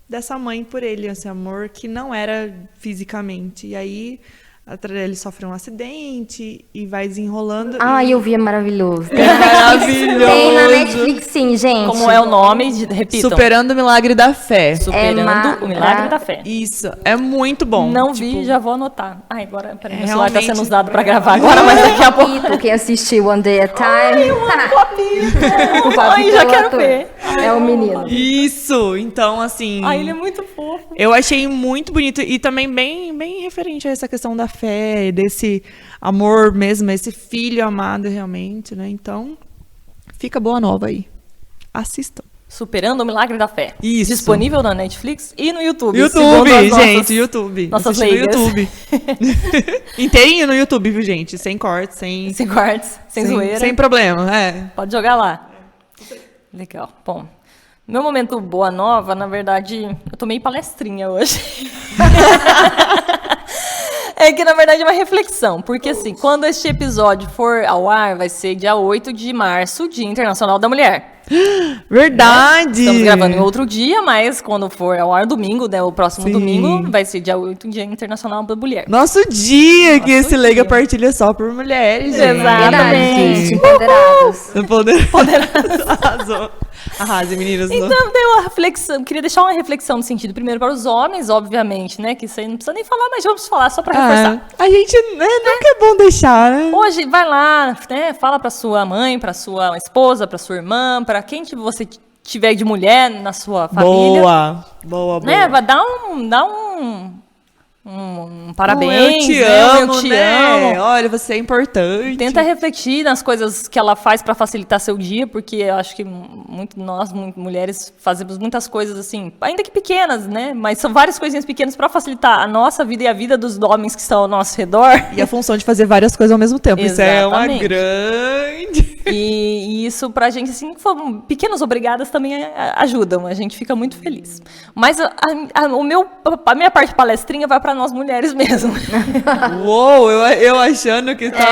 dessa mãe por ele, esse amor que não era fisicamente. E aí ele sofre um acidente e vai desenrolando. Eu vi, é maravilhoso. Maravilhoso. Tem na Netflix, sim, gente. Como é o nome? Repitam. Superando o Milagre da Fé. Superando o Milagre da Fé. Isso, é muito bom. Não vi, já vou anotar. Agora, peraí, meu celular tá realmente- sendo usado pra gravar agora, mas daqui a pouco... Papito, quem assistiu One Day at a Time. O Papito Ai, é já o quero ator. ver. É o menino. Isso, então assim... Ele é muito fofo. Eu achei muito bonito e também bem referente a essa questão da fé, desse amor mesmo, esse filho amado realmente, né? Então, fica boa nova aí. Assistam. Superando o Milagre da Fé. Isso. Disponível na Netflix e no YouTube. YouTube, segundo as nossas- gente, YouTube. Nossas Assiste leigas. no YouTube. Inteirinho no YouTube, viu, gente? Sem cortes, sem cortes, sem zoeira. Sem problema, Pode jogar lá. Legal. Bom, meu momento Boa Nova, na verdade, eu tomei palestrinha hoje. É que, na verdade, é uma reflexão. Porque, assim, quando este episódio for ao ar, vai ser dia 8 de março, Dia Internacional da Mulher. Verdade! Estamos gravando em outro dia, mas quando for ao ar domingo, né, o próximo domingo, vai ser dia 8, Dia Internacional da Mulher. Nosso dia, que esse dia. Leiga partilha só por mulheres, gente. Verdade, Exatamente. gente. Empoderados. Arrasou. Arrase, meninas. Então, dei uma reflexão, queria deixar uma reflexão no sentido, primeiro para os homens, obviamente, né, que isso aí não precisa nem falar, mas vamos falar só para reforçar. A gente, né, nunca é bom deixar, né? Hoje, vai lá, né, fala para sua mãe, para sua esposa, para sua irmã, para quem você tiver de mulher na sua família. Boa. Né, vai dar um parabéns, eu te né, amo, eu te né? amo. Olha, você é importante. Tenta refletir nas coisas que ela faz para facilitar seu dia, porque eu acho que nós, mulheres, fazemos muitas coisas assim, ainda que pequenas, né? Mas são várias coisinhas pequenas para facilitar a nossa vida e a vida dos homens que estão ao nosso redor. E a função de fazer várias coisas ao mesmo tempo. Isso é uma Exatamente. grande... E isso pra gente, assim, pequenas obrigadas também ajudam, a gente fica muito feliz. Mas a minha parte palestrinha vai pra nós mulheres mesmo. Uou, eu achando que tava...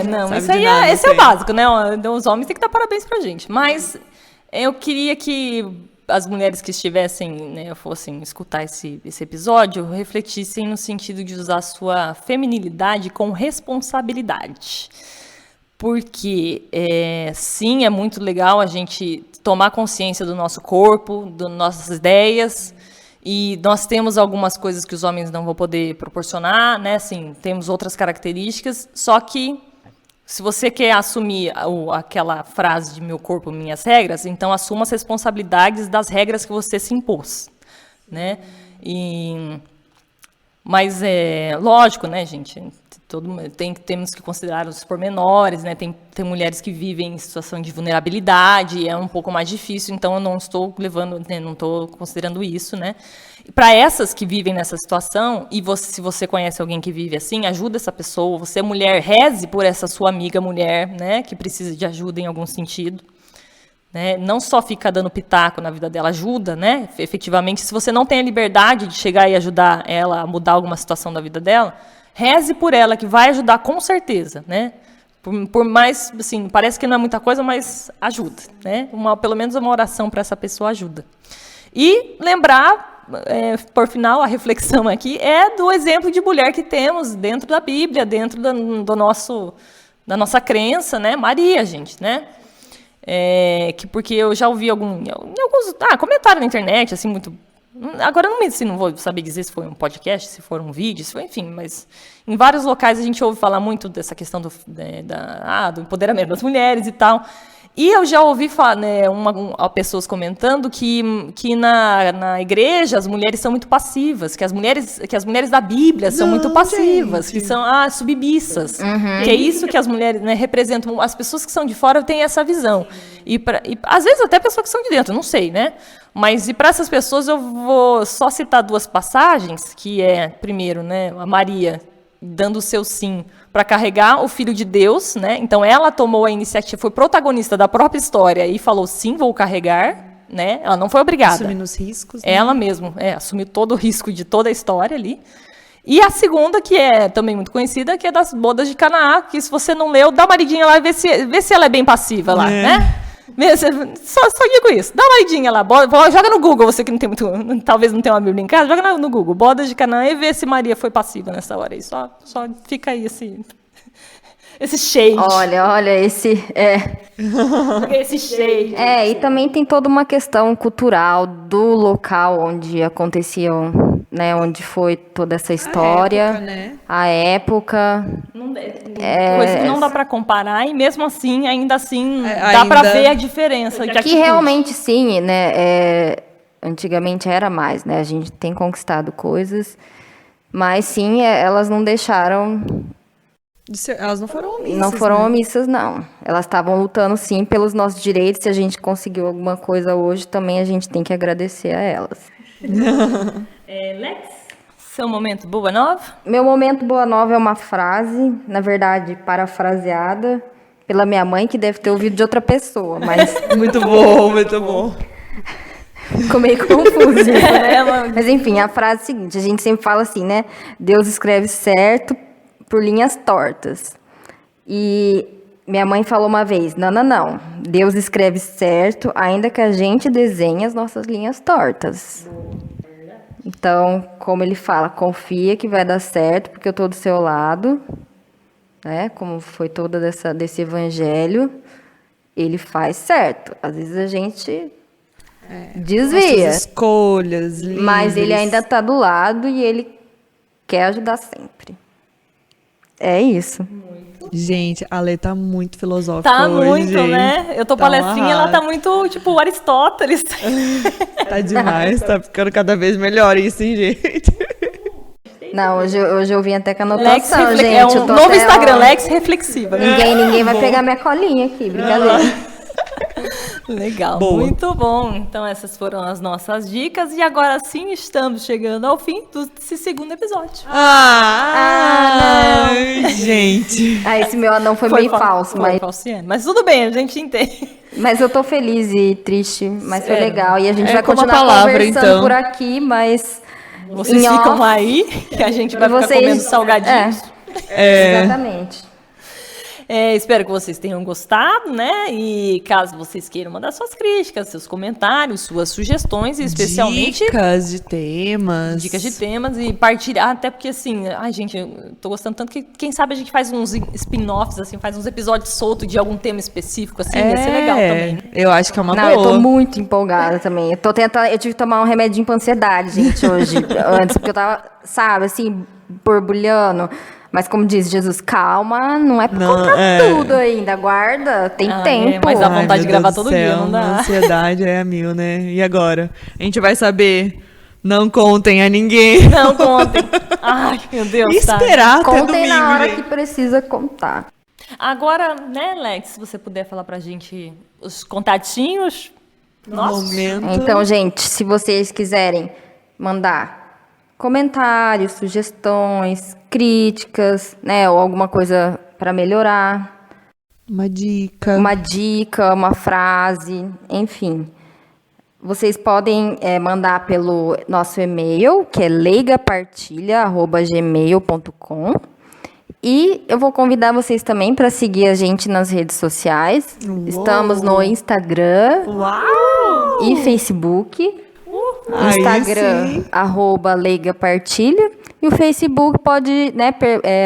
Não, Sabe isso de aí nada, esse é o sei. básico, né? Os homens têm que dar parabéns pra gente. Mas Eu queria que as mulheres que estivessem, né, fossem escutar esse episódio, refletissem no sentido de usar a sua feminilidade com responsabilidade. Porque, sim, é muito legal a gente tomar consciência do nosso corpo, das nossas ideias, e nós temos algumas coisas que os homens não vão poder proporcionar, né? Assim, temos outras características, só que se você quer assumir aquela frase de meu corpo, minhas regras, então assuma as responsabilidades das regras que você se impôs, né? Mas lógico, né, gente? Temos que considerar os pormenores, né? Tem mulheres que vivem em situação de vulnerabilidade, é um pouco mais difícil, então eu não estou levando, né, não estou considerando isso, né? Para essas que vivem nessa situação, e se você conhece alguém que vive assim, ajuda essa pessoa. Você, mulher, reze por essa sua amiga mulher, né, que precisa de ajuda em algum sentido. Né? Não só fica dando pitaco na vida dela, ajuda, né? Efetivamente, se você não tem a liberdade de chegar e ajudar ela a mudar alguma situação da vida dela, reze por ela, que vai ajudar com certeza, né? Por mais, assim, parece que não é muita coisa, mas ajuda, né? Pelo menos uma oração para essa pessoa ajuda. E lembrar, por final, a reflexão aqui é do exemplo de mulher que temos dentro da Bíblia, dentro da nossa crença, né? Maria, gente, né? Porque eu já ouvi alguns comentários na internet, assim, muito... Agora não vou saber dizer se foi um podcast, se for um vídeo, enfim, mas em vários locais a gente ouve falar muito dessa questão do empoderamento das mulheres e tal. E eu já ouvi falar, né, pessoas comentando que na igreja as mulheres são muito passivas, que as mulheres da Bíblia são muito passivas, que são submissas. Uhum. Que é isso que as mulheres, né, representam. As pessoas que são de fora têm essa visão. E às vezes até pessoas que são de dentro, não sei, né? Mas para essas pessoas eu vou só citar 2 passagens, que primeiro, né, a Maria dando o seu sim para carregar o Filho de Deus, né? Então ela tomou a iniciativa, foi protagonista da própria história e falou sim, vou carregar, né? Ela não foi obrigada. Assumindo os riscos. Né? Ela mesma, assumiu todo o risco de toda a história ali. E a segunda, que é também muito conhecida, que é das bodas de Canaã, que se você não leu, dá uma lidinha lá e vê se ela é bem passiva lá, né? Só digo isso. Dá uma idinha lá. Joga no Google, você que não tem muito... Talvez não tenha uma Bíblia em casa. Joga no Google. Bodas de Canaã e vê se Maria foi passiva nessa hora aí. Só fica aí esse shade. Olha, esse... Esse shade. E também tem toda uma questão cultural do local onde aconteciam, né? Onde foi toda essa história. A época. Coisa que não dá para comparar e mesmo assim, ainda assim, dá para ver a diferença de atitude. Que realmente sim, né? Antigamente era mais, né? A gente tem conquistado coisas, mas sim, elas não deixaram... Elas não foram omissas. Não foram omissas, não. Elas estavam lutando, sim, pelos nossos direitos. Se a gente conseguiu alguma coisa hoje, também a gente tem que agradecer a elas. Lex, seu momento boa nova? Meu momento boa nova é uma frase, na verdade, parafraseada pela minha mãe, que deve ter ouvido de outra pessoa, mas... Muito bom, muito bom. Ficou meio confuso isso, né? Mas, enfim, a frase é a seguinte, a gente sempre fala assim, né? Deus escreve certo por linhas tortas. E minha mãe falou uma vez, não. Deus escreve certo, ainda que a gente desenhe as nossas linhas tortas. Então, como ele fala, confia que vai dar certo, porque eu estou do seu lado, né? Como foi toda desse evangelho, ele faz certo. Às vezes a gente desvia. Nossas escolhas, livres. Mas ele ainda está do lado e ele quer ajudar sempre. É isso. Gente, a Lê tá muito filosófica hoje. Tá muito, gente. Né? Eu tô palestrinha, ela tá muito, tipo, Aristóteles. Tá demais, tá ficando cada vez melhor isso, hein, gente? Não, hoje eu vim até com a anotação, gente. É um novo Instagram, Lex Reflexiva. Ninguém vai pegar minha colinha aqui, brincadeira. Legal, boa. Muito bom. Então essas foram as nossas dicas e agora sim estamos chegando ao fim desse segundo episódio. Não. Gente. Esse meu anão foi meio falso, mas falciane. Mas tudo bem, a gente entende. Mas eu tô feliz e triste, mas foi legal. E a gente vai como continuar conversando então. por aqui, mas... Vocês ficam aí, que a gente vai ficar comendo salgadinhos. Exatamente. Espero que vocês tenham gostado, né? E caso vocês queiram mandar suas críticas, seus comentários, suas sugestões, e especialmente dicas de temas. dicas de temas e partilhar, até porque assim, ai gente, eu tô gostando tanto que quem sabe a gente faz uns spin-offs, assim, faz uns episódios soltos de algum tema específico, assim, ia ser legal também. Eu acho que é uma Não, boa. eu tô muito empolgada também. Eu tive que tomar um remedinho pra ansiedade, gente, hoje. Antes, porque eu tava, sabe, assim, borbulhando. Mas como diz Jesus, calma, não é pra contar tudo ainda. Guarda, tem tempo. Mas dá vontade Ai, de meu gravar Deus todo do céu, dia, não dá? A ansiedade é a mil, né? E agora? A gente vai saber. Não contem a ninguém. Não contem. Ai, meu Deus, E tá. esperar até Contem domingo, na hora gente. que precisa contar. Agora, né, Lex, se você puder falar pra gente os contatinhos. Nossa. Momento. Então, gente, se vocês quiserem mandar comentários, sugestões, críticas, né, ou alguma coisa para melhorar, Uma dica. uma dica, uma frase, enfim, vocês podem mandar pelo nosso e-mail, que é leigapartilha@gmail.com. E eu vou convidar vocês também para seguir a gente nas redes sociais. Uou. Estamos no Instagram Uau! e Facebook. Aí Instagram, sim. @leigapartilha. E o Facebook pode, né,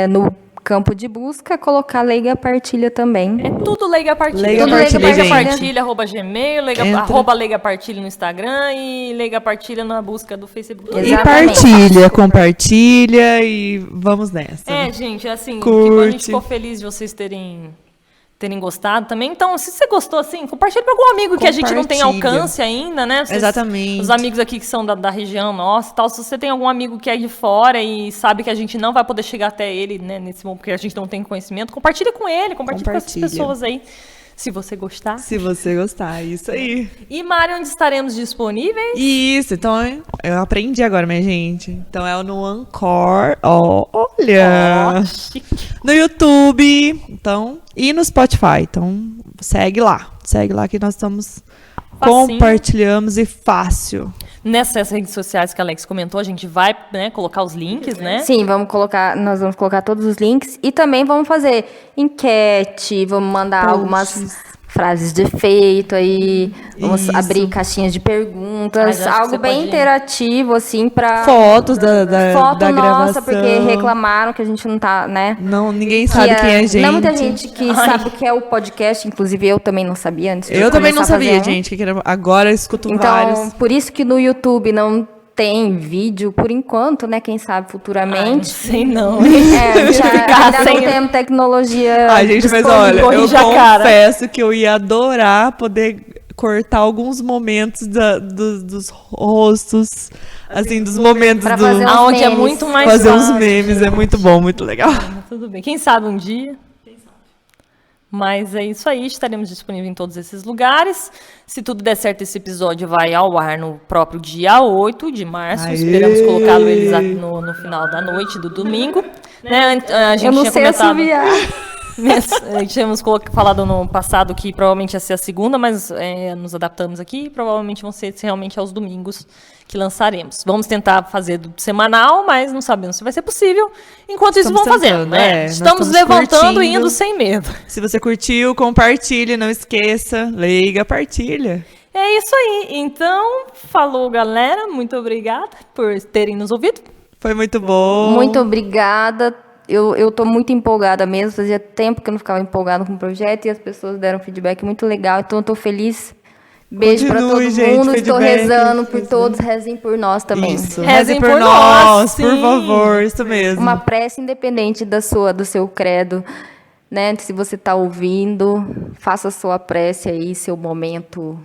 no campo de busca, colocar Leiga Partilha também. É tudo Leiga Partilha. Leiga Tudo Partilha, Leiga gente. Partilha, @gmail, Entra. Leiga Partilha no Instagram e Leiga Partilha na busca do Facebook. E Exatamente. compartilha e vamos nessa. Gente, assim, Curte. a gente ficou feliz de vocês terem gostado também. Então, se você gostou, assim, compartilha com algum amigo que a gente não tem Compartilha. alcance ainda, né? Exatamente. Os amigos aqui que são da região nossa e tal. Se você tem algum amigo que é de fora e sabe que a gente não vai poder chegar até ele, né, nesse momento, porque a gente não tem conhecimento, compartilha com ele, compartilha com essas Compartilha. pessoas aí, se você gostar. Se você gostar, isso aí. E, Mari, onde estaremos disponíveis? Isso, então eu aprendi agora, minha gente. Então é no Anchor, olha, no YouTube, então, e no Spotify. Então segue lá que nós estamos Facinho. compartilhamos e fácil. Nessas redes sociais que a Alex comentou, a gente vai, né, colocar os links, né? Sim, nós vamos colocar todos os links e também vamos fazer enquete, vamos mandar Posts. algumas frases de efeito aí, vamos Isso. abrir caixinhas de perguntas, Mas acho que algo você bem pode- interativo, assim, pra... Fotos da Foto da nossa, gravação. porque reclamaram que a gente não tá, né? Não, ninguém sabe quem é a gente. Não muita gente que sabe o que é o podcast, inclusive eu também não sabia antes de Eu também não começar a fazer sabia, um. gente. Agora eu escuto Então, vários. por isso que no YouTube não tem vídeo, por enquanto, né? Quem sabe Não futuramente. sei não. Já ainda sem- não temos tecnologia. Ai, gente, mas disponível. olha, eu corrige a cara. confesso que eu ia adorar poder cortar alguns momentos dos rostos, assim, dos momentos Pra do... fazer uns Aonde é memes. muito mais fazer uns fácil. memes, é muito bom, muito legal. Tudo bem. Quem sabe um dia. Mas é isso aí, estaremos disponíveis em todos esses lugares. Se tudo der certo, esse episódio vai ao ar no próprio dia 8 de março. Aê! Esperamos colocá-lo eles no final da noite do domingo. Né? A gente Eu não tinha sei comentado. assoviar. Tínhamos falado no passado que provavelmente ia ser a segunda, mas nos adaptamos aqui e provavelmente vão ser realmente aos domingos que lançaremos. Vamos tentar fazer semanal, mas não sabemos se vai ser possível. Enquanto isso, Estamos vamos fazendo. tentando, nós Estamos estamos levantando e curtindo. indo sem medo. Se você curtiu, compartilhe, não esqueça. Leiga, partilha. É isso aí. Então, falou, galera. Muito obrigada por terem nos ouvido. Foi muito bom. Muito obrigada. Eu tô muito empolgada mesmo. Fazia tempo que eu não ficava empolgada com o projeto e as pessoas deram feedback muito legal. Então eu tô feliz. Beijo pra todo Continue, gente, mundo. Estou feedback, rezando por rezando. todos. Rezem por nós também. Isso. Rezem Rezem por por nós, nós, por sim. favor, isso mesmo. Uma prece independente do seu credo, né? Se você está ouvindo, faça a sua prece aí, seu momento.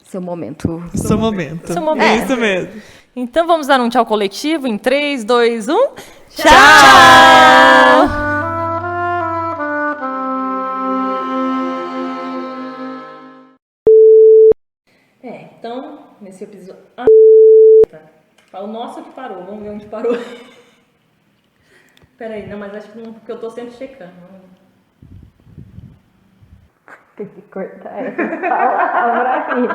Seu momento. Seu momento. É isso mesmo. Então, vamos dar um tchau coletivo em 3, 2, 1. Tchau! Então, nesse episódio... tá. O nosso que parou. Vamos ver onde parou. Peraí, não, mas acho que não, porque eu tô sempre checando. Tem que cortar essa palavra aí.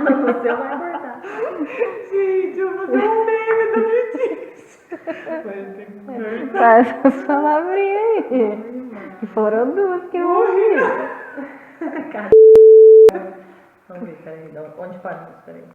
Você vai cortar. Gente, eu vou fazer um meme da Letícia. Faz essas palavrinhas aí. Que foram duas que eu ouvi. Vamos ver, peraí. Onde paramos? Peraí.